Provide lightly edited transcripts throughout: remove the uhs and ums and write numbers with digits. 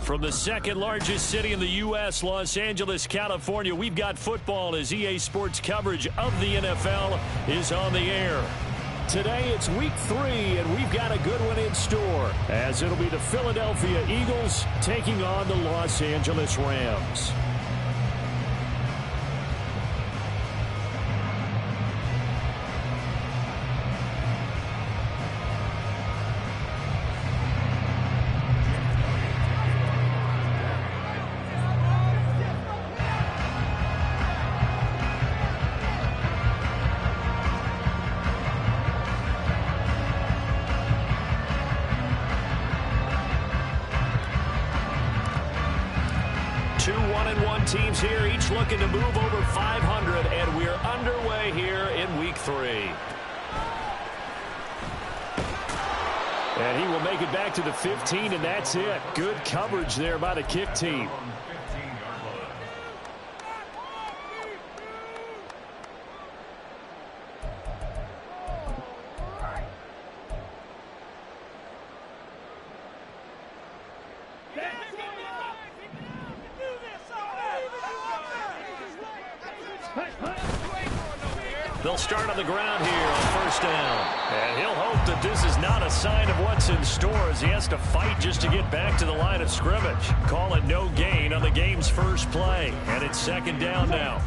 From the second largest city in the U.S., Los Angeles, California, we've got football as EA Sports coverage of the NFL is on the air. Today it's week 3, and we've got a good one in store, as it'll be the Philadelphia Eagles taking on the Los Angeles Rams. Two 1-1 teams here, each looking to move over 500, and we're underway here in week 3. And he will make it back to the 15, and that's it. Good coverage there by the kick team. They'll start on the ground here on first down. And he'll hope that this is not a sign of what's in store as he has to fight just to get back to the line of scrimmage. Call it no gain on the game's first play. And it's second down now.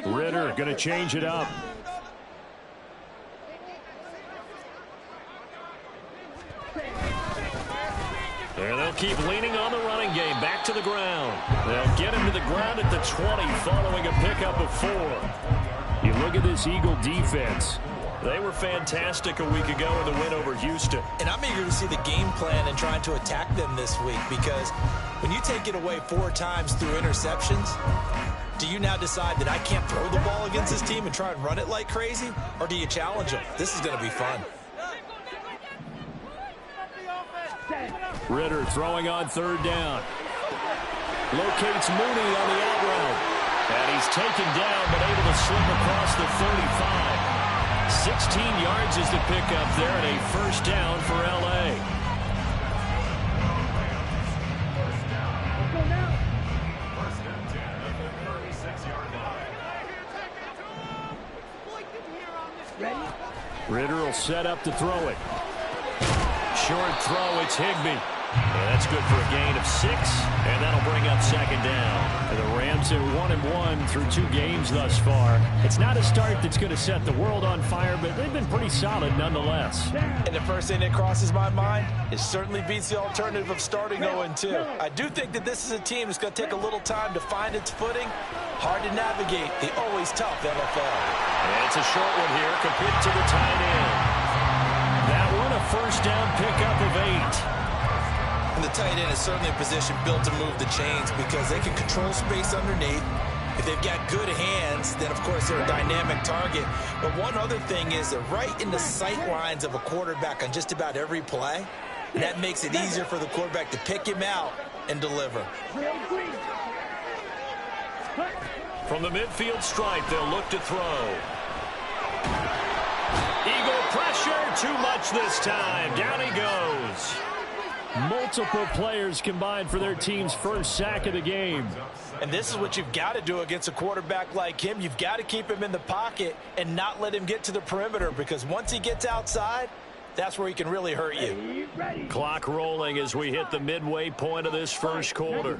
Ritter going to change it up. There they'll keep leaning on the running game. Back to the ground. They'll get him to the ground at the 20 following a pickup of 4. You look at this Eagle defense. They were fantastic a week ago in the win over Houston. And I'm eager to see the game plan and trying to attack them this week, because when you take it away 4 times through interceptions, do you now decide that I can't throw the ball against this team and try and run it like crazy? Or do you challenge them? This is going to be fun. Ritter throwing on third down. Locates Mooney on the out route. And he's taken down but able to slip across the 35. 16 yards is the pickup there and a first down for L.A. Ritter will set up to throw it. Short throw, it's Higbee. And that's good for a gain of 6, and that'll bring up second down. And the Rams are 1-1 through 2 games thus far. It's not a start that's going to set the world on fire, but they've been pretty solid nonetheless. And the first thing that crosses my mind, it certainly beats the alternative of starting 0-2. I do think that this is a team that's going to take a little time to find its footing. Hard to navigate the always tough NFL. And it's a short one here, complete to the tight end. That one a first down pickup of 8. And the tight end is certainly a position built to move the chains because they can control space underneath. If they've got good hands, then, of course, they're a dynamic target. But one other thing is they're right in the sight lines of a quarterback on just about every play. And that makes it easier for the quarterback to pick him out and deliver. From the midfield stripe, they'll look to throw. Eagle pressure, too much this time. Down he goes. Multiple players combined for their team's first sack of the game. And this is what you've got to do against a quarterback like him. You've got to keep him in the pocket and not let him get to the perimeter, because once he gets outside, that's where he can really hurt you. Clock rolling as we hit the midway point of this first quarter.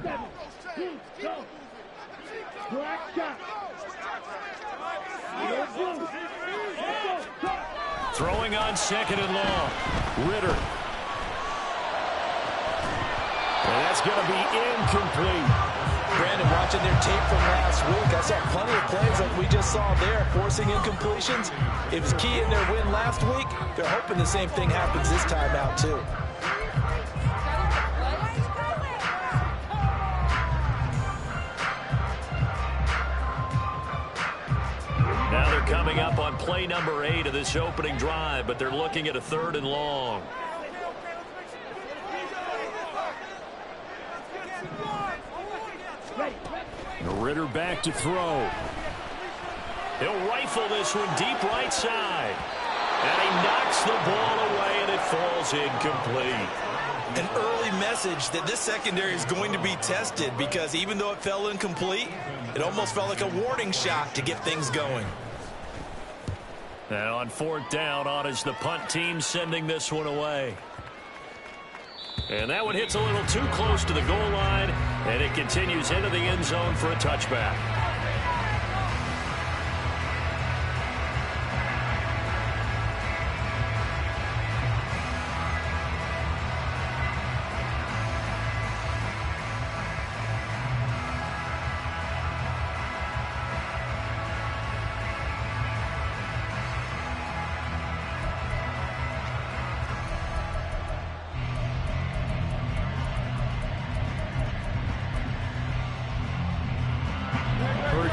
Throwing on second and long. Ritter. And that's going to be incomplete. Brandon, watching their tape from last week, I saw plenty of plays like we just saw there, forcing incompletions. It was key in their win last week. They're hoping the same thing happens this time out, too. Now they're coming up on play number 8 of this opening drive, but they're looking at a 3rd and long. Ritter back to throw. He'll rifle this one deep right side. And he knocks the ball away, and it falls incomplete. An early message that this secondary is going to be tested, because even though it fell incomplete, it almost felt like a warning shot to get things going. Now on 4th down, on is the punt team sending this one away. And that one hits a little too close to the goal line, and it continues into the end zone for a touchback.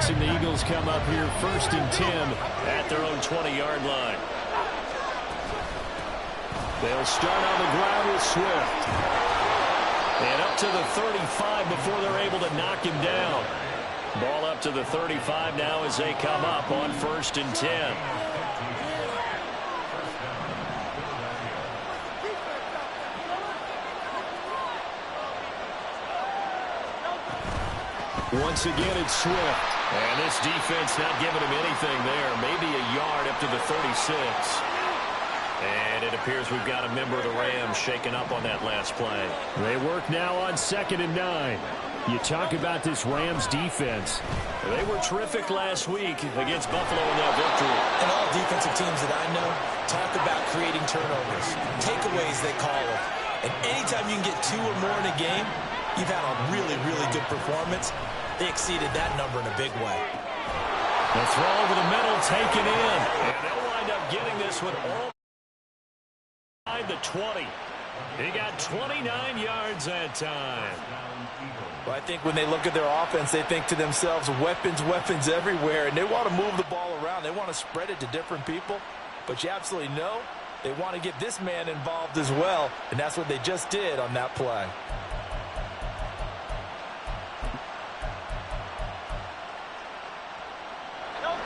And the Eagles come up here 1st and 10 at their own 20-yard line. They'll start on the ground with Swift. And up to the 35 before they're able to knock him down. Ball up to the 35 now as they come up on 1st and 10. Once again, it's Swift. And this defense not giving him anything there. Maybe a yard up to the 36. And it appears we've got a member of the Rams shaken up on that last play. They work now on 2nd and 9. You talk about this Rams defense. They were terrific last week against Buffalo in that victory. And all defensive teams that I know talk about creating turnovers. Takeaways, they call it. And anytime you can get 2 or more in a game, you've had a really, really good performance. They exceeded that number in a big way. The throw over the middle taken in. And they'll wind up getting this one all inside the 20. He got 29 yards that time. Well, I think when they look at their offense, they think to themselves, weapons, weapons everywhere. And they want to move the ball around. They want to spread it to different people. But you absolutely know they want to get this man involved as well. And that's what they just did on that play.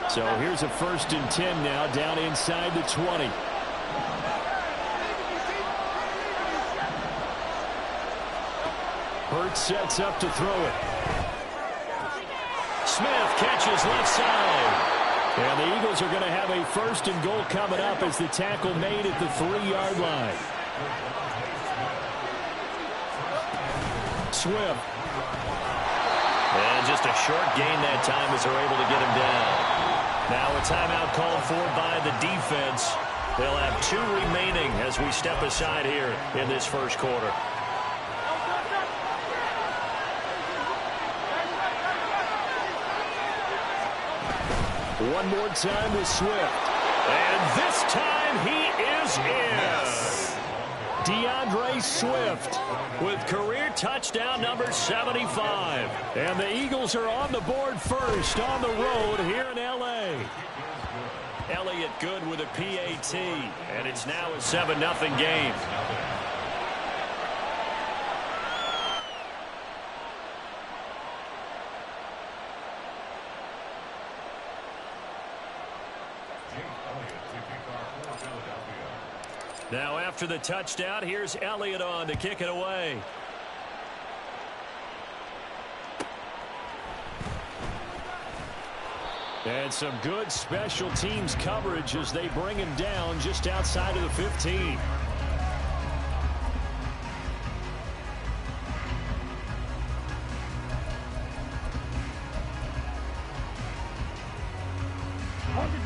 So here's a 1st and 10 now down inside the 20. Hurts sets up to throw it. Smith catches left side. And the Eagles are going to have a 1st and goal coming up as the tackle made at the 3-yard line. Swift. And just a short gain that time as they're able to get him down. Now a timeout called for by the defense. They'll have 2 remaining as we step aside here in this first quarter. One more time with Swift. And this time he is in. Yes. DeAndre Swift with career touchdown number 75. And the Eagles are on the board first on the road here in L.A. Elliott good with a PAT. And it's now a 7-0 game. Now after the touchdown, here's Elliott on to kick it away. And some good special teams coverage as they bring him down just outside of the 15.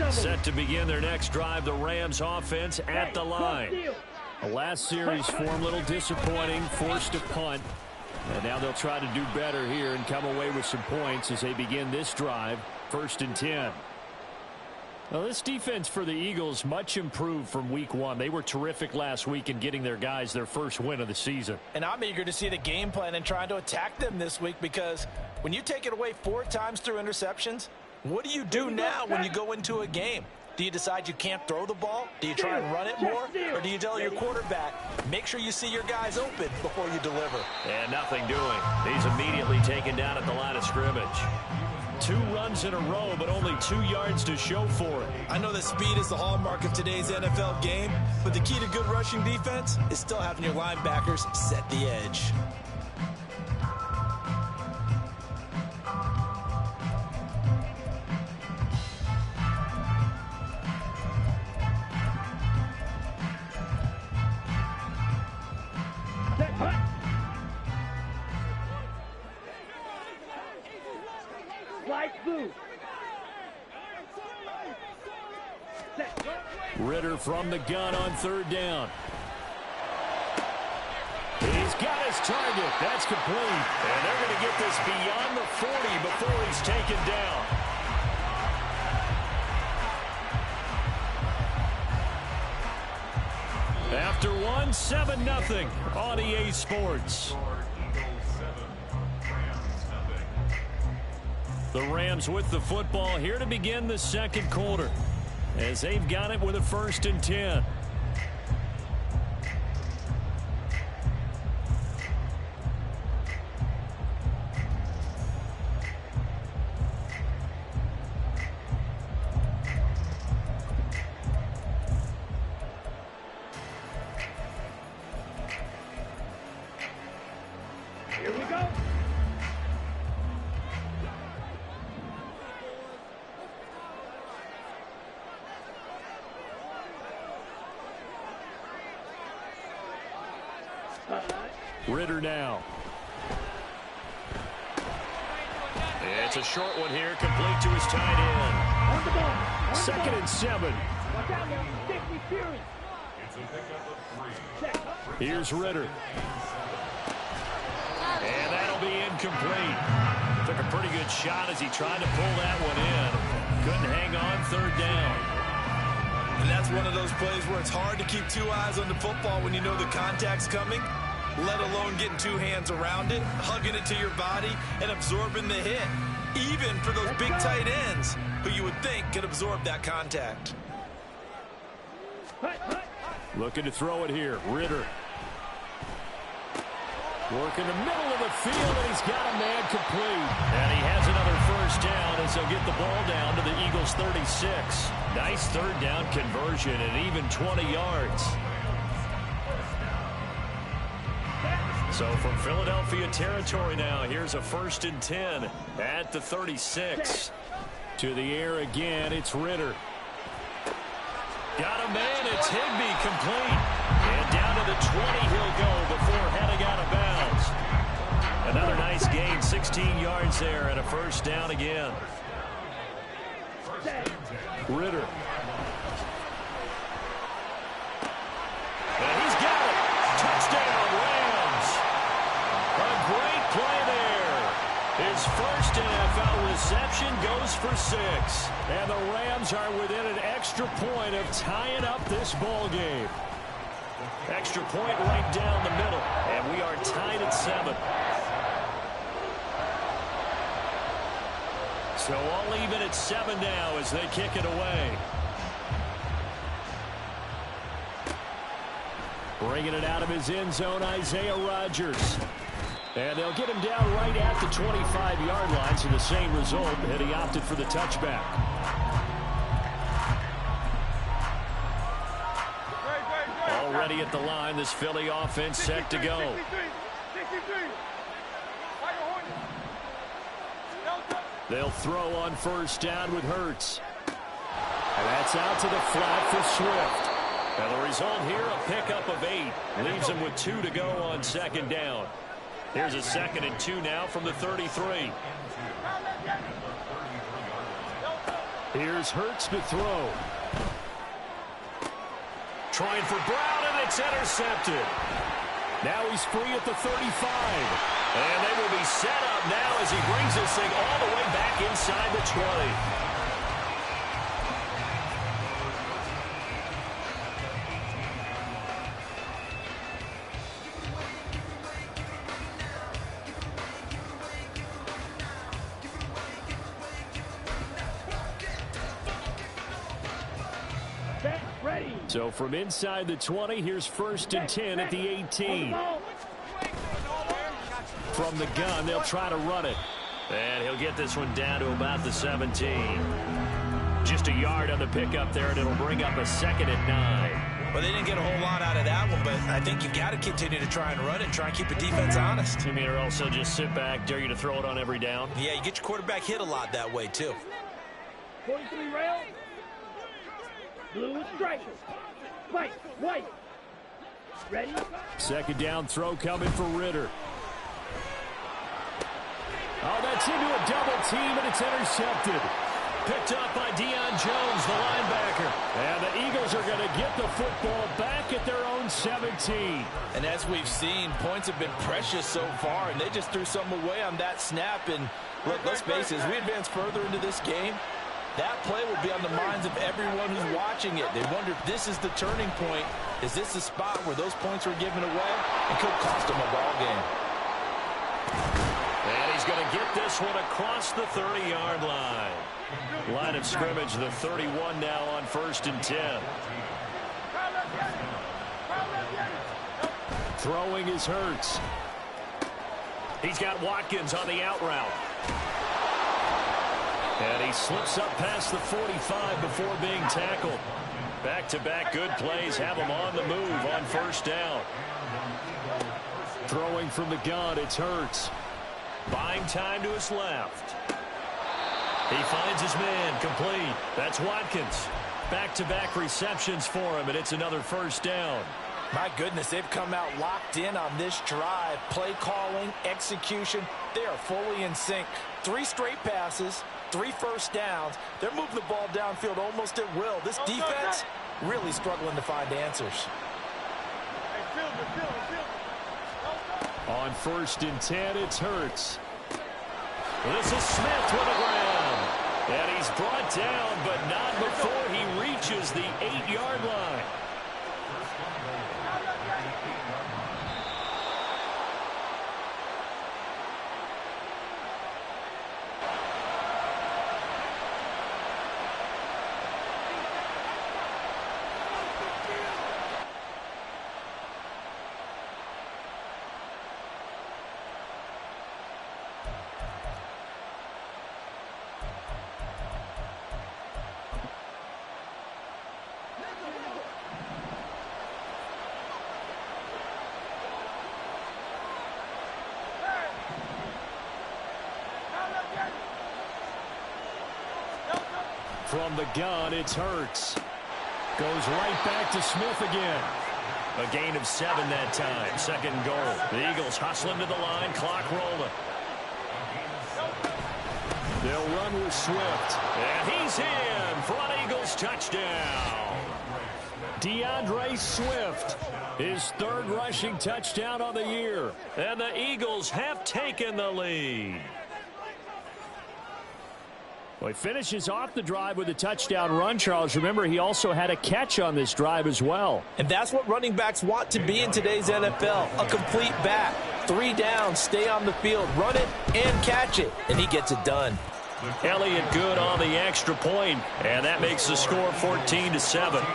Set to begin their next drive, the Rams offense at the line. The last series form a little disappointing, forced a punt. And now they'll try to do better here and come away with some points as they begin this drive, 1st and 10. Well, this defense for the Eagles much improved from week 1. They were terrific last week in getting their guys their first win of the season. And I'm eager to see the game plan and trying to attack them this week, because when you take it away 4 times through interceptions, what do you do now when you go into a game? Do you decide you can't throw the ball? Do you try and run it more? Or do you tell your quarterback, make sure you see your guys open before you deliver? And nothing doing. He's immediately taken down at the line of scrimmage. 2 runs in a row, but only 2 yards to show for it. I know that speed is the hallmark of today's NFL game, but the key to good rushing defense is still having your linebackers set the edge. Ritter from the gun on 3rd down. He's got his target. That's complete. And they're going to get this beyond the 40 before he's taken down. After 1, 7-0 on EA Sports. The Rams with the football here to begin the 2nd quarter, as they've got it with a 1st and 10. Here we go. Ritter now. It's a short one here, complete to his tight end. 2nd and 7. Here's Ritter. And that'll be incomplete. Took a pretty good shot as he tried to pull that one in. Couldn't hang on 3rd down. And that's one of those plays where it's hard to keep 2 eyes on the football when you know the contact's coming, let alone getting 2 hands around it, hugging it to your body, and absorbing the hit, even for those big tight ends who you would think could absorb that contact. Looking to throw it here. Ritter. Working the middle of the field, and he's got a man complete. And he has another 1st down as they'll get the ball down to the Eagles' 36. Nice 3rd down conversion and even 20 yards. So from Philadelphia territory now, here's a 1st and 10 at the 36. To the air again, it's Ritter. Got a man, it's Higbee, complete. And down to the 20 he'll go before heading out of bounds. Another nice gain, 16 yards there and a 1st down again. Ritter. And he's got it. Touchdown, Rams. A great play there. His 1st NFL reception goes for 6. And the Rams are within an extra point of tying up this ball game. Extra point right down the middle. And we are tied at 7. So all even at 7 now as they kick it away. Bringing it out of his end zone, Isaiah Rodgers. And they'll get him down right at the 25-yard line, so the same result, and he opted for the touchback. Already at the line, this Philly offense set to go. They'll throw on 1st down with Hurts. And that's out to the flat for Swift. And the result here, a pickup of 8. Leaves him with 2 to go on 2nd down. Here's a 2nd and 2 now from the 33. Here's Hurts to throw. Trying for Brown, and it's intercepted. Now he's free at the 35. And they will be set up now as he brings this thing all the way back inside the 20. So from inside the 20, here's 1st and 10 at the 18. From the gun, they'll try to run it. And he'll get this one down to about the 17. Just a yard on the pickup there, and it'll bring up a 2nd and 9. Well, they didn't get a whole lot out of that one, but I think you've got to continue to try and run it and try and keep the defense honest. You mean, or also just sit back, dare you to throw it on every down? Yeah, you get your quarterback hit a lot that way, too. 43 rail. Blue striker. White. Ready? 2nd down throw coming for Ritter. Oh, that's into a double team, and it's intercepted. Picked up by Deion Jones, the linebacker. And the Eagles are going to get the football back at their own 17. And as we've seen, points have been precious so far, and they just threw some away on that snap. And look, let's face it, as we advance further into this game, that play will be on the minds of everyone who's watching it. They wonder if this is the turning point. Is this the spot where those points were given away? It could cost them a ball game. And he's going to get this one across the 30-yard line. Line of scrimmage, the 31 now on 1st and 10. Throwing is Hurts. He's got Watkins on the out route. And he slips up past the 45 before being tackled. Back-to-back good plays have him on the move on 1st down. Throwing from the gun, it's Hurts. Buying time to his left. He finds his man, complete. That's Watkins. Back-to-back receptions for him, and it's another 1st down. My goodness, they've come out locked in on this drive. Play calling, execution, they are fully in sync. 3 straight passes, 3 first downs. They're moving the ball downfield almost at will. This defense really struggling to find answers. On 1st and 10, it's Hurts. This is Smith with a ground. And he's brought down, but not before he reaches the 8-yard line. From the gun, it's Hurts. Goes right back to Smith again. A gain of 7 that time. 2nd goal. The Eagles hustling to the line. Clock rolling. They'll run with Swift. And he's in for an Eagles touchdown. DeAndre Swift. His 3rd rushing touchdown on the year. And the Eagles have taken the lead. Well, he finishes off the drive with a touchdown run, Charles. Remember, he also had a catch on this drive as well. And that's what running backs want to be in today's NFL, a complete back. 3 downs, stay on the field, run it, and catch it. And he gets it done. Elliott good on the extra point, and that makes the score 14-7.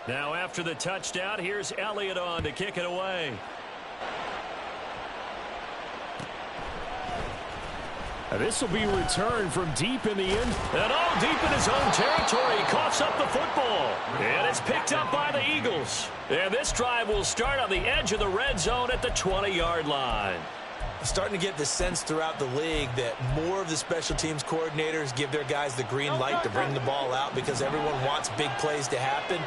Now after the touchdown, here's Elliott on to kick it away. And this will be returned from deep in the end. And all deep in his own territory. He coughs up the football. And it's picked up by the Eagles. And this drive will start on the edge of the red zone at the 20-yard line. Starting to get the sense throughout the league that more of the special teams coordinators give their guys the green light to bring the ball out because everyone wants big plays to happen.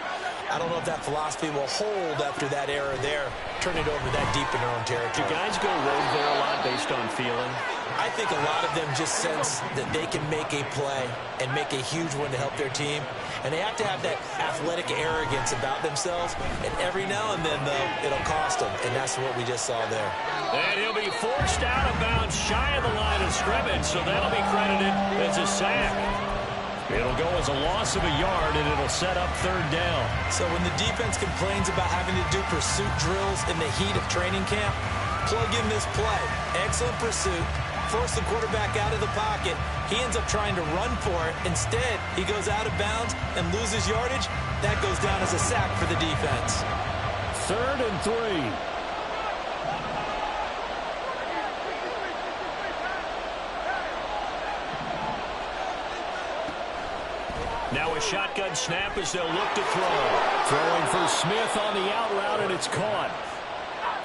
I don't know if that philosophy will hold after that error there, turning it over that deep in their own territory. Do guys go rogue there a lot based on feeling? I think a lot of them just sense that they can make a play and make a huge one to help their team. And they have to have that athletic arrogance about themselves. And every now and then, though, it'll cost them. And that's what we just saw there. And he'll be forced out of bounds shy of the line of scrimmage, so that'll be credited as a sack. It'll go as a loss of a yard, and it'll set up third down. So when the defense complains about having to do pursuit drills in the heat of training camp, plug in this play. Excellent pursuit. Force the quarterback out of the pocket. He ends up trying to run for it. Instead, he goes out of bounds and loses yardage. That goes down as a sack for the defense. 3rd and 3. Now a shotgun snap as they'll look to throw. Throwing for Smith on the out route, and it's caught.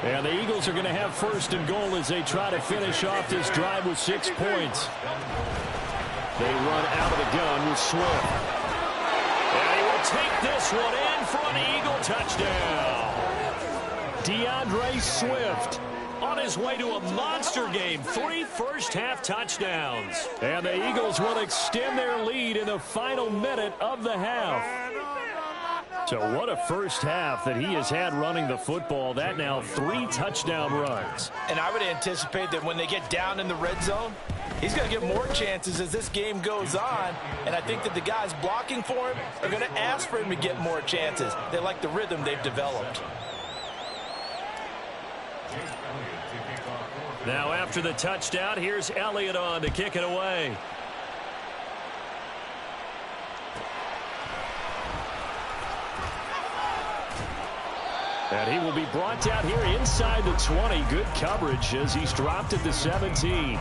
And the Eagles are going to have 1st and goal as they try to finish off this drive with 6 points. They run out of the gun with Swift. And he will take this one in for an Eagle touchdown. DeAndre Swift on his way to a monster game. 3 first-half touchdowns. And the Eagles will extend their lead in the final minute of the half. So what a first half that he has had running the football. That now 3 touchdown runs. And I would anticipate that when they get down in the red zone, he's going to get more chances as this game goes on. And I think that the guys blocking for him are going to ask for him to get more chances. They like the rhythm they've developed. Now after the touchdown, here's Elliott on to kick it away. And he will be brought down here inside the 20. Good coverage as he's dropped at the 17.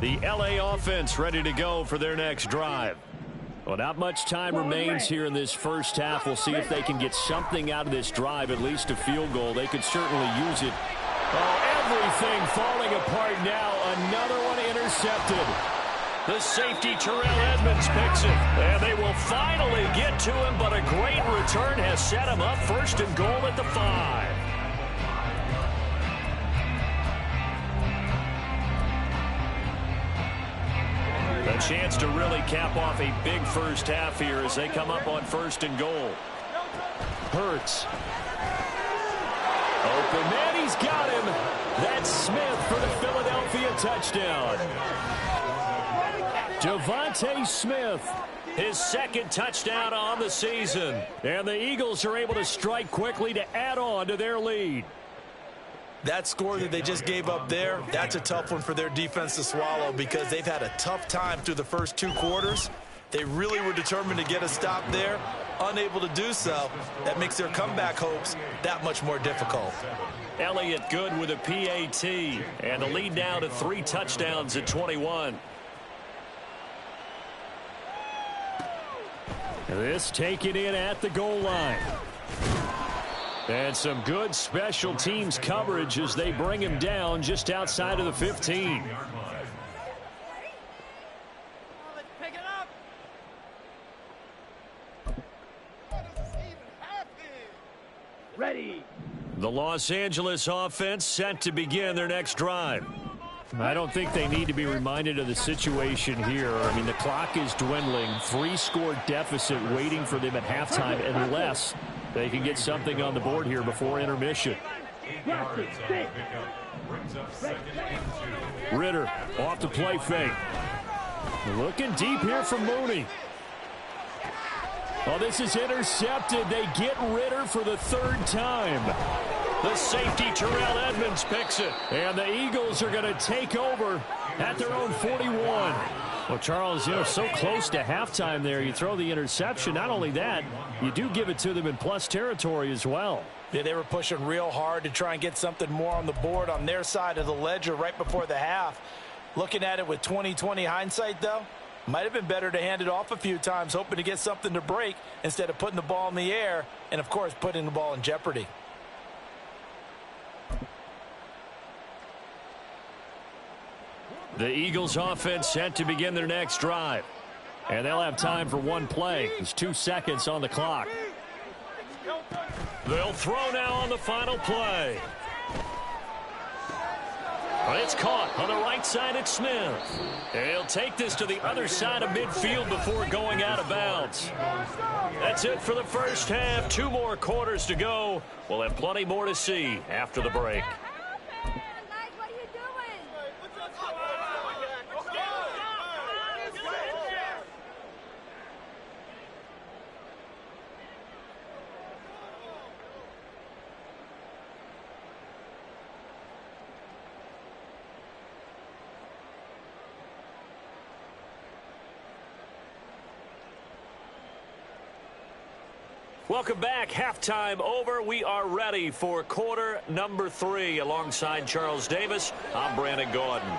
The LA offense ready to go for their next drive. Well, not much time remains here in this first half. We'll see if they can get something out of this drive, at least a field goal. They could certainly use it. Oh, everything falling apart now. Another one intercepted. The safety, Terrell Edmonds, picks it. And they will finally get to him, but a great return has set him up 1st and goal at the 5. A chance to really cap off a big first half here as they come up on 1st and goal. Hurts. Open man, he's got him. That's Smith for the Philadelphia touchdown. Devontae Smith, his 2nd touchdown on the season. And the Eagles are able to strike quickly to add on to their lead. That score that they just gave up there, that's a tough one for their defense to swallow because they've had a tough time through the first 2 quarters. They really were determined to get a stop there, unable to do so. That makes their comeback hopes that much more difficult. Elliott good with a PAT, and the lead now to 3 touchdowns at 21. This taken in at the goal line. And some good special teams coverage as they bring him down just outside of the 15. Ready. The Los Angeles offense set to begin their next drive. I don't think they need to be reminded of the situation here. I mean, the clock is dwindling. 3-score deficit waiting for them at halftime unless they can get something on the board here before intermission. Ritter off the play fake. Looking deep here from Mooney. Oh, this is intercepted. They get Ritter for the 3rd time. The safety, Terrell Edmonds, picks it. And the Eagles are going to take over at their own 41. Well, Charles, so close to halftime there. You throw the interception. Not only that, you do give it to them in plus territory as well. Yeah, they were pushing real hard to try and get something more on the board on their side of the ledger right before the half. Looking at it with 20/20 hindsight, though, might have been better to hand it off a few times, hoping to get something to break instead of putting the ball in the air and, of course, putting the ball in jeopardy. The Eagles offense set to begin their next drive. And they'll have time for one play. There's 2 seconds on the clock. They'll throw now on the final play. But it's caught on the right side at Smith. And he'll take this to the other side of midfield before going out of bounds. That's it for the first half. 2 more quarters to go. We'll have plenty more to see after the break. Welcome back. Halftime over. We are ready for quarter number 3. Alongside Charles Davis, I'm Brandon Gordon.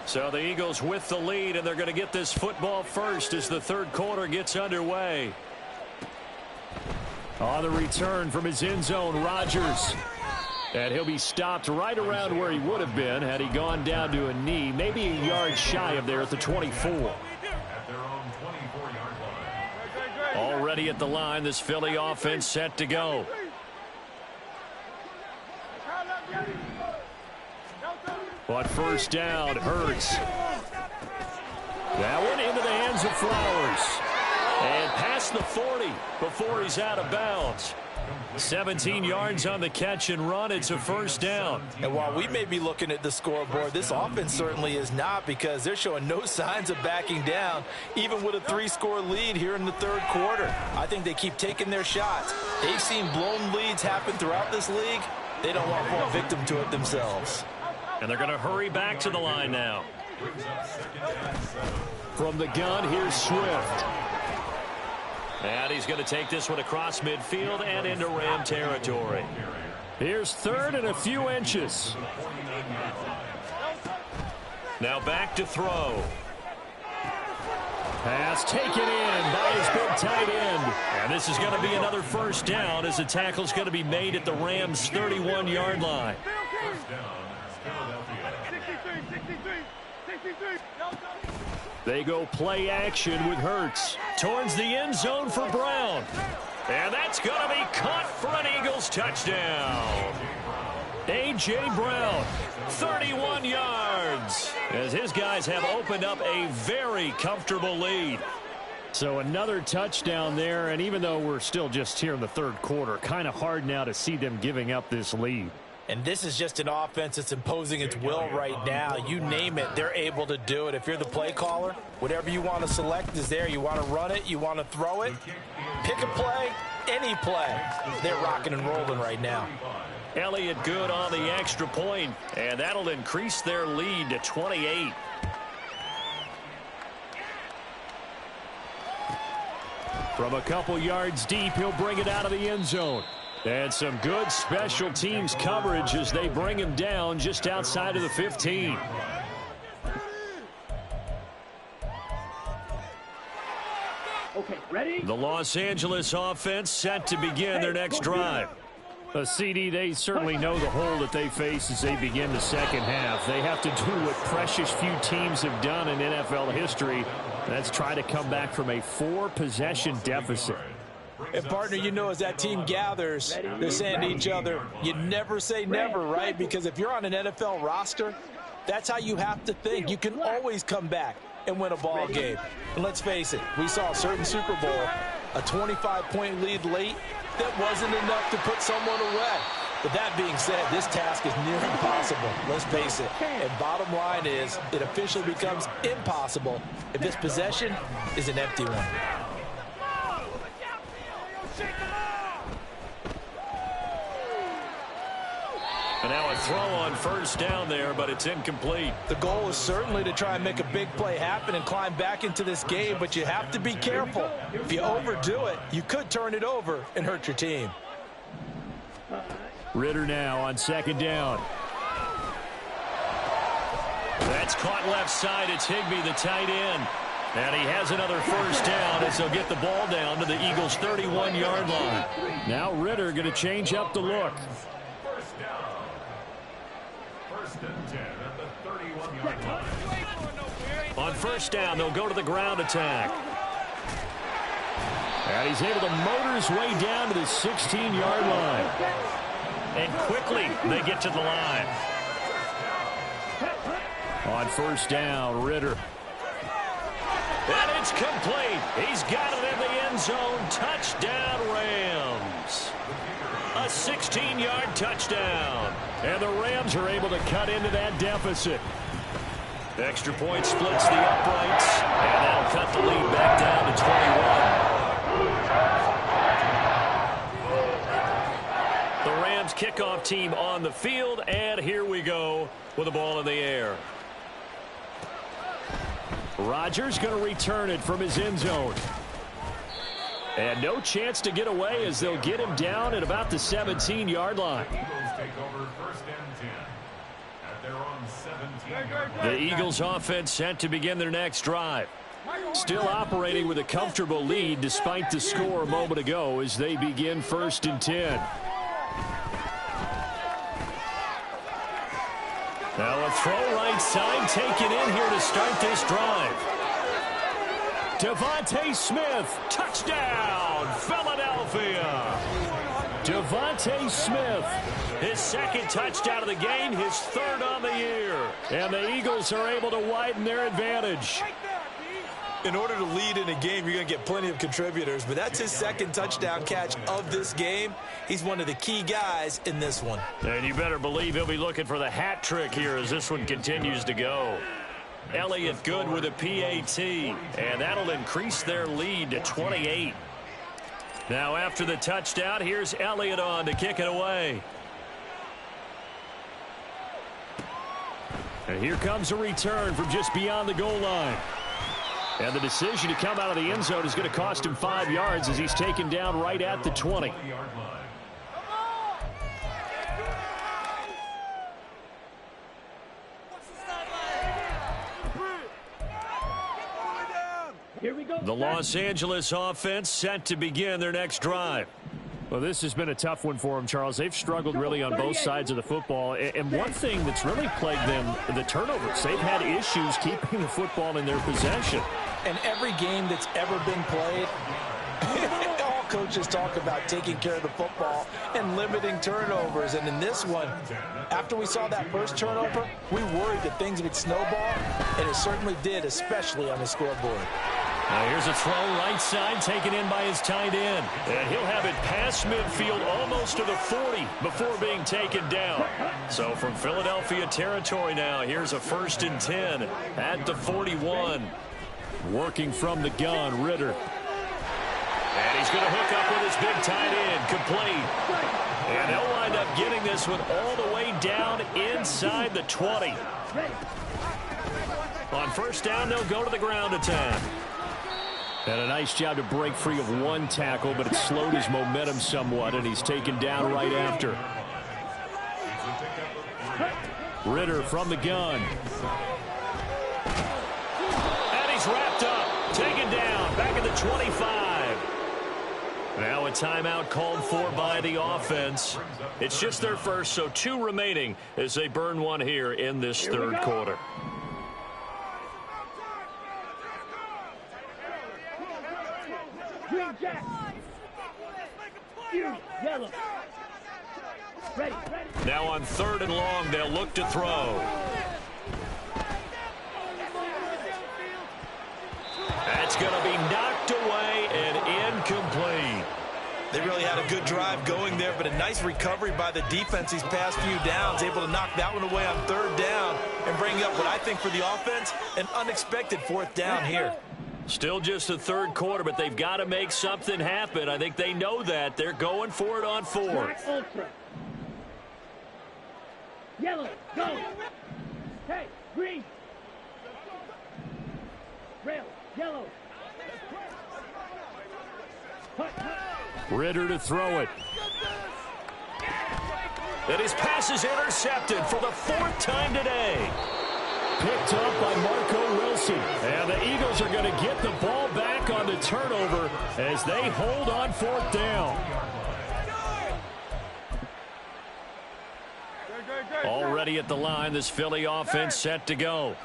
So the Eagles with the lead, and they're going to get this football first as the third quarter gets underway. On the return from his end zone, Rodgers. And he'll be stopped right around where he would have been had he gone down to a knee, maybe a yard shy of there at the 24. Already at the line, this Philly offense set to go. But first down, Hurts. That one into the hands of Flowers. And past the 40 before he's out of bounds. 17 yards on the catch and run. It's a first down. And while we may be looking at the scoreboard, this offense certainly is not, because they're showing no signs of backing down, even with a 3-score lead here in the third quarter. I think they keep taking their shots. They've seen blown leads happen throughout this league. They don't want to fall victim to it themselves. And they're going to hurry back to the line now. From the gun, here's Swift. And he's going to take this one across midfield and into Ram territory. Here's third and a few inches. Now back to throw. Pass taken in by his big tight end. And this is going to be another first down as the tackle's going to be made at the Rams' 31-yard line. They go play action with Hurts. Towards the end zone for Brown. And that's going to be caught for an Eagles touchdown. A.J. Brown, 31 yards. As his guys have opened up a very comfortable lead. So another touchdown there, and even though we're still just here in the third quarter, kind of hard now to see them giving up this lead. And this is just an offense that's imposing its will right now. You name it, they're able to do it. If you're the play caller, whatever you want to select is there. You want to run it, you want to throw it, pick a play, any play. They're rocking and rolling right now. Elliott good on the extra point, and that'll increase their lead to 28. From a couple yards deep, he'll bring it out of the end zone. And some good special teams coverage as they bring him down just outside of the 15. Okay, ready? The Los Angeles offense set to begin their next drive. CD, they certainly know the hole that they face as they begin the second half. They have to do what precious few teams have done in NFL history. That's try to come back from a 4-possession deficit. And, partner, you know, as that team gathers, they're saying to each other, you never say never, right? Because if you're on an NFL roster, that's how you have to think. You can always come back and win a ball game. And let's face it, we saw a certain Super Bowl, a 25-point lead late, that wasn't enough to put someone away. But that being said, this task is near impossible. Let's face it. And bottom line is, it officially becomes impossible if this possession is an empty one. And now a throw on first down there, but it's incomplete. The goal is certainly to try and make a big play happen and climb back into this game, but you have to be careful. If you overdo it, you could turn it over and hurt your team. Ritter now on second down. That's caught left side. It's Higbee, the tight end. And he has another first down as they'll get the ball down to the Eagles' 31-yard line. Now Ritter going to change up the look. First down. First and 10 at the 31-yard line. On first down, they'll go to the ground attack. And he's able to motor his way down to the 16-yard line. And quickly, they get to the line. On first down, Ritter. And it's complete. He's got it in the end zone. Touchdown, Rams. A 16-yard touchdown. And the Rams are able to cut into that deficit. The extra point splits the uprights. And that'll cut the lead back down to 21. The Rams kickoff team on the field. And here we go with the ball in the air. Rodgers going to return it from his end zone. And no chance to get away as they'll get him down at about the 17-yard line. Eagles take over first and 10 at their own 17-yard line. The Eagles offense set to begin their next drive. Still operating with a comfortable lead despite the score a moment ago as they begin first and 10. Now a throw right side taken in here to start this drive. Devontae Smith, touchdown, Philadelphia. Devontae Smith, his second touchdown of the game, his third on the year. And the Eagles are able to widen their advantage. In order to lead in a game, you're going to get plenty of contributors, but that's his second touchdown catch of this game. He's one of the key guys in this one. And you better believe he'll be looking for the hat trick here as this one continues to go. Elliott good with a PAT, and that'll increase their lead to 28. Now after the touchdown, here's Elliott on to kick it away. And here comes a return from just beyond the goal line. And the decision to come out of the end zone is going to cost him 5 yards as he's taken down right at the 20. Here we go. The Los Angeles offense set to begin their next drive. Well, this has been a tough one for them, Charles. They've struggled really on both sides of the football. And one thing that's really plagued them, the turnovers. They've had issues keeping the football in their possession. And every game that's ever been played, all coaches talk about taking care of the football and limiting turnovers. And in this one, after we saw that first turnover, we worried that things would snowball, and it certainly did, especially on the scoreboard. Now here's a throw right side taken in by his tight end. And he'll have it past midfield almost to the 40 before being taken down. So from Philadelphia territory now, here's a first and 10 at the 41. Working from the gun, Ritter. And he's going to hook up with his big tight end, complete. And they'll wind up getting this one all the way down inside the 20. On first down, they'll go to the ground attack. And a nice job to break free of one tackle, but it slowed his momentum somewhat, and he's taken down right after. Ritter from the gun. And he's wrapped up, taken down, back at the 25. Now a timeout called for by the offense. It's just their first, so 2 remaining as they burn one here in this third quarter. Green Jack. Yellow. Ready. Now on third and long, they'll look to throw. That's going to be knocked away and incomplete. They really had a good drive going there, but a nice recovery by the defense these past few downs, able to knock that one away on third down and bring up what I think for the offense, an unexpected fourth down here. Still just the third quarter, but they've got to make something happen. I think they know that. They're going for it on fourth. Ultra. Yellow. Go. Hey, green. Rail. Yellow. Ritter to throw it. And his pass is intercepted for the 4th time today. Picked up by Marco Wilson. Wilson. And the Eagles are going to get the ball back on the turnover as they hold on 4th down. Already at the line, this Philly offense set to go.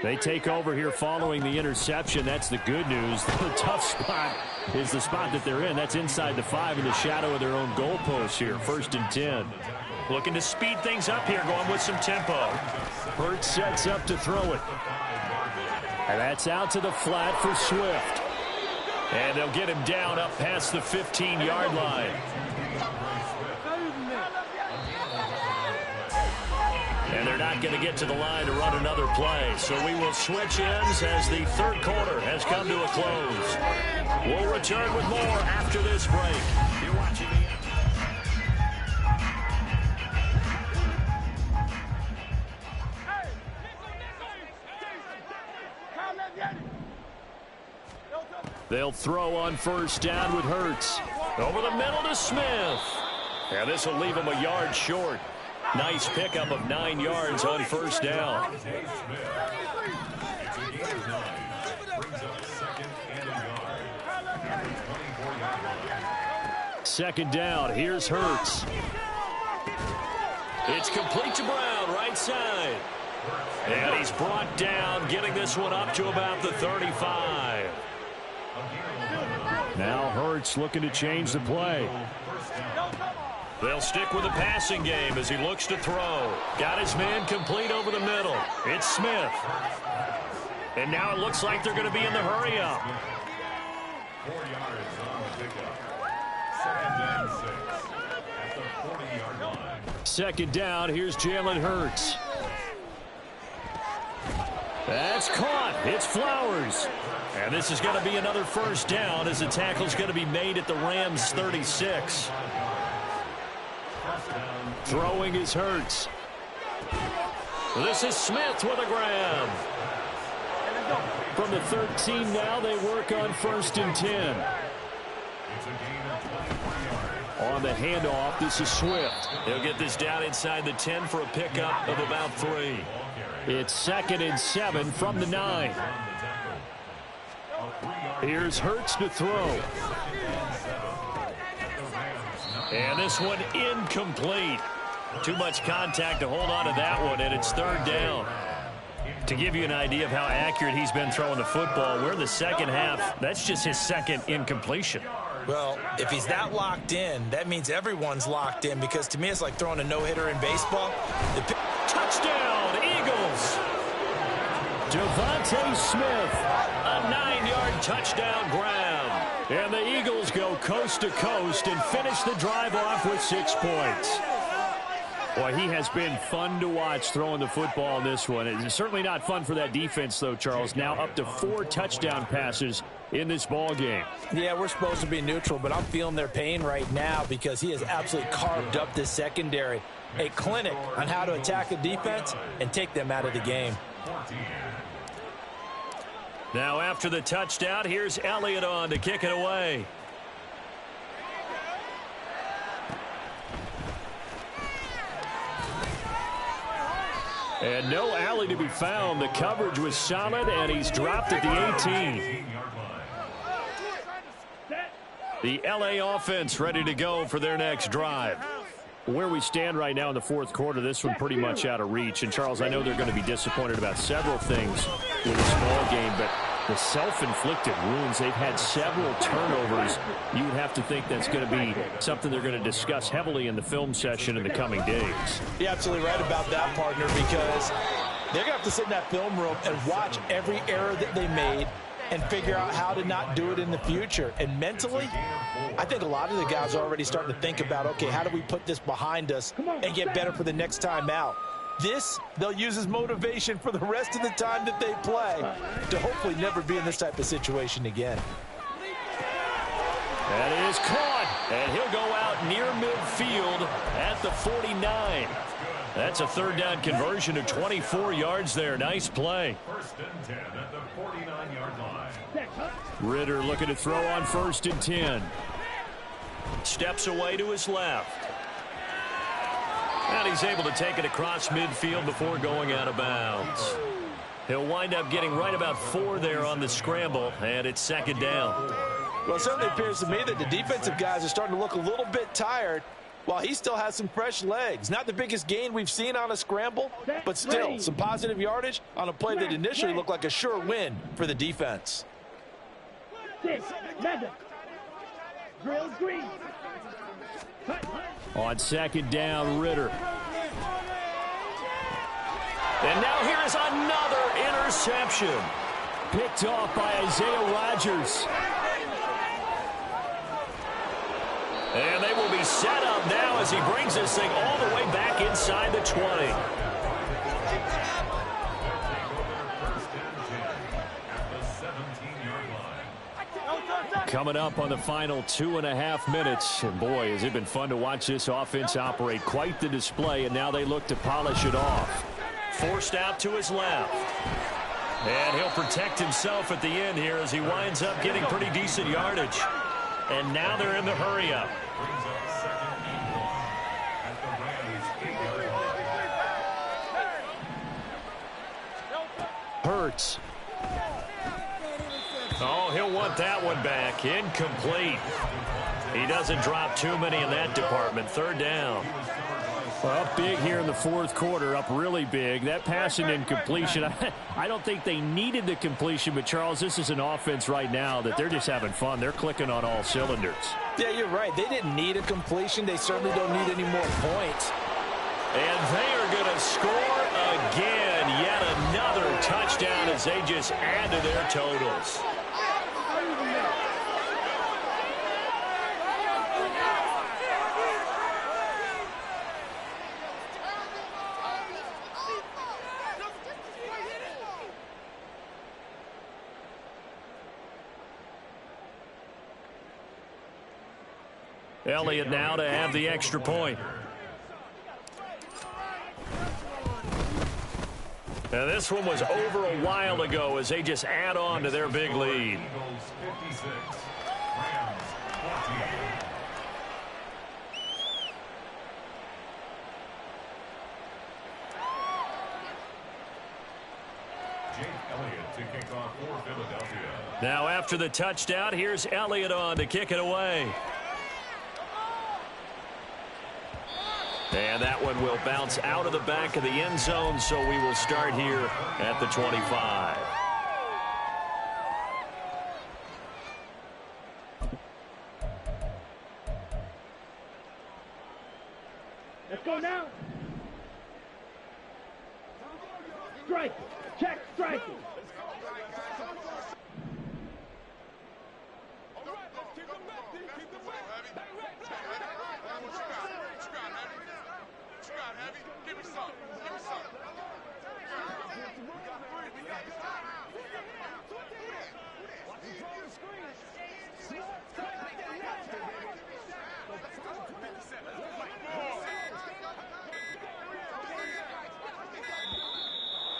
They take over here following the interception. That's the good news. The tough spot is the spot that they're in. That's inside the 5 in the shadow of their own goalpost here. 1st and 10. Looking to speed things up here, going with some tempo. Hurts sets up to throw it. And that's out to the flat for Swift. And they'll get him down up past the 15-yard line. And they're not going to get to the line to run another play. So we will switch ends as the 3rd quarter has come to a close. We'll return with more after this break. You're watching They'll throw on 1st down with Hurts. Over the middle to Smith. And this will leave him a yard short. Nice pickup of 9 yards on 1st down. 2nd down. Here's Hurts. It's complete to Brown, right side. And he's brought down, getting this one up to about the 35. Now Hurts looking to change the play. They'll stick with the passing game as he looks to throw. Got his man complete over the middle. It's Smith. And now it looks like they're going to be in the hurry-up. 4 yards on the pickup. 2nd and 6 at the 40-yard line. 2nd down. Here's Jalen Hurts. That's caught. It's Flowers. And this is going to be another 1st down as the tackle's going to be made at the Rams' 36. Throwing is Hurts. This is Smith with a grab. From the 13 now, they work on 1st and 10. On the handoff, this is Swift. He'll get this down inside the 10 for a pickup of about 3. It's 2nd and 7 from the 9. Here's Hurts to throw. And this one incomplete. Too much contact to hold on to that one, and it's 3rd down. To give you an idea of how accurate he's been throwing the football, we're in the 2nd half. That's just his 2nd incompletion. Well, if he's that locked in, that means everyone's locked in, because to me it's like throwing a no-hitter in baseball. Touchdown, Eagles! Devontae Smith, a 9-yard touchdown grab. And the Eagles go coast to coast and finish the drive off with 6 points. Boy, he has been fun to watch throwing the football in this one. It's certainly not fun for that defense, though, Charles. Now up to 4 touchdown passes in this ball game. Yeah, we're supposed to be neutral, but I'm feeling their pain right now because he has absolutely carved up this secondary. A clinic on how to attack the defense and take them out of the game. Now after the touchdown, here's Elliott on to kick it away. And no alley to be found. The coverage was solid, and he's dropped at the 18. The LA offense ready to go for their next drive. Where we stand right now in the 4th quarter, this one pretty much out of reach. And, Charles, I know they're going to be disappointed about several things with this ball game, but the self-inflicted wounds, they've had several turnovers. You would have to think that's going to be something they're going to discuss heavily in the film session in the coming days. You're absolutely right about that, partner, because they're going to have to sit in that film room and watch every error that they made and figure out how to not do it in the future. And mentally, I think a lot of the guys are already starting to think about, okay, how do we put this behind us and get better for the next time out? This, they'll use as motivation for the rest of the time that they play to hopefully never be in this type of situation again. That is caught, and he'll go out near midfield at the 49. That's a 3rd down conversion of 24 yards there. Nice play. 1st and 10 at the 49-yard line. Ritter looking to throw on 1st and 10. Steps away to his left. And he's able to take it across midfield before going out of bounds. He'll wind up getting right about 4 there on the scramble, and it's second down. Well, it certainly appears to me that the defensive guys are starting to look a little bit tired while he still has some fresh legs. Not the biggest gain we've seen on a scramble, but still some positive yardage on a play that initially looked like a sure win for the defense. 6, Mender. Drill green. On second down, Ritter. And now here is another interception. Picked off by Isaiah Rodgers. And they will be set up now as he brings this thing all the way back inside the 20. Coming up on the final 2.5 minutes. And boy, has it been fun to watch this offense operate. Quite the display, and now they look to polish it off. Forced out to his left. And he'll protect himself at the end here as he winds up getting pretty decent yardage. And now they're in the hurry-up. Hurts. Oh, he'll want that one back. Incomplete. He doesn't drop too many in that department. Third down. Well, up big here in the fourth quarter, up really big. That passing incompletion, I don't think they needed the completion, but Charles, this is an offense right now that they're just having fun. They're clicking on all cylinders. Yeah, you're right. They didn't need a completion. They certainly don't need any more points. And they are going to score again. Yet another touchdown as they just add to their totals. Elliott now to have the extra point. Now this one was over a while ago as they just add on to their big lead. Now after the touchdown, here's Elliott on to kick it away. And that one will bounce out of the back of the end zone, so we will start here at the 25. Let's go now. Strike. Check striking.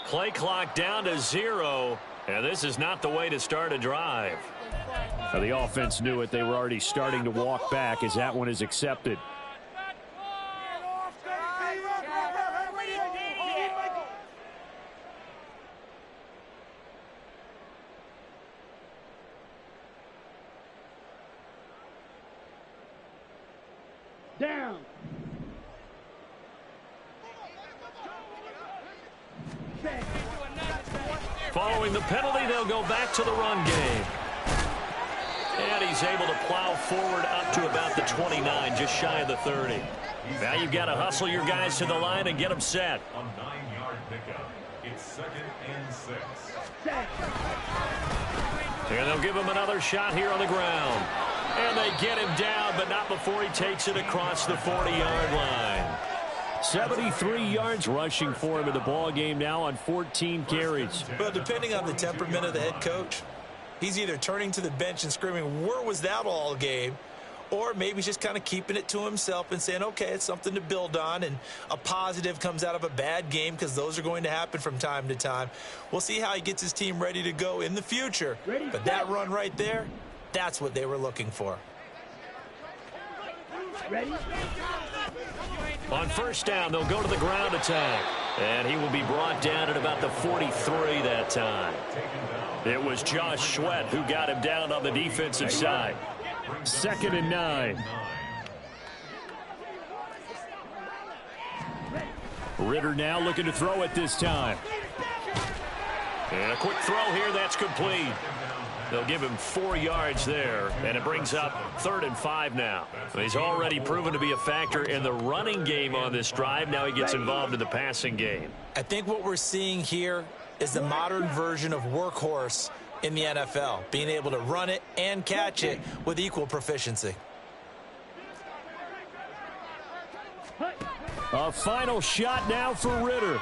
Play clock down to 0, and this is not the way to start a drive. Now, the offense knew it. They were already starting to walk back as that one is accepted. Down. Following the penalty, they'll go back to the run game. And he's able to plow forward up to about the 29, just shy of the 30. Now you've got to hustle your guys to the line and get them set. A 9-yard pickup. It's 2nd and 6. And they'll give him another shot here on the ground. And they get him down, but not before he takes it across the 40-yard line. 73 yards rushing for him in the ball game now on 14 carries. Well, depending on the temperament of the head coach, he's either turning to the bench and screaming, "Where was that all game?" Or maybe he's just kind of keeping it to himself and saying, okay, it's something to build on, and a positive comes out of a bad game because those are going to happen from time to time. We'll see how he gets his team ready to go in the future. But that run right there, that's what they were looking for. Ready? On first down, they'll go to the ground attack. And he will be brought down at about the 43 that time. It was Josh Sweat who got him down on the defensive side. 2nd and 9. Ritter now looking to throw it this time. And a quick throw here, that's complete. They'll give him 4 yards there, and it brings up 3rd and 5 now. He's already proven to be a factor in the running game on this drive. Now he gets involved in the passing game. I think what we're seeing here is the modern version of workhorse in the NFL, being able to run it and catch it with equal proficiency. A final shot now for Ritter.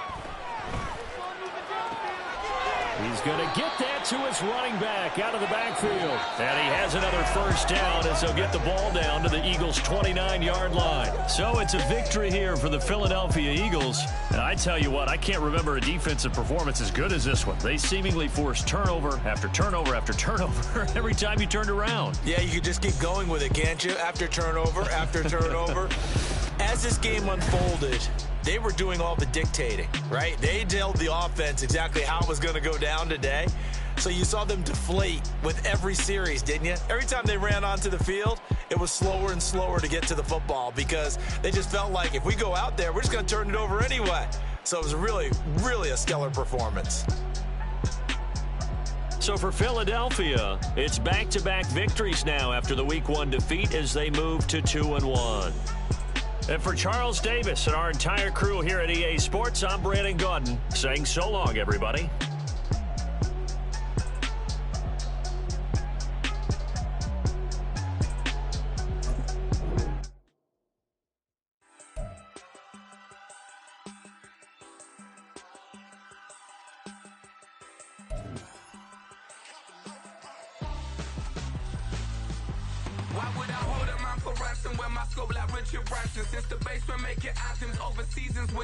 He's going to get that to his running back out of the backfield. And he has another first down as they'll get the ball down to the Eagles' 29-yard line. So it's a victory here for the Philadelphia Eagles. And I tell you what, I can't remember a defensive performance as good as this one. They seemingly forced turnover after turnover after turnover every time you turned around. Yeah, you could just keep going with it, can't you? After turnover, after turnover. As this game unfolded, they were doing all the dictating, right? They told the offense exactly how it was going to go down today. So you saw them deflate with every series, didn't you? Every time they ran onto the field, it was slower and slower to get to the football because they just felt like if we go out there, we're just going to turn it over anyway. So it was really, really a stellar performance. So for Philadelphia, it's back-to-back victories now after the Week 1 defeat as they move to 2-1. And for Charles Davis and our entire crew here at EA Sports, I'm Brandon Gaudin saying so long, everybody. Why would I hold up my for ransom when my scope like Richard Branson? Since the basement making items over seasons with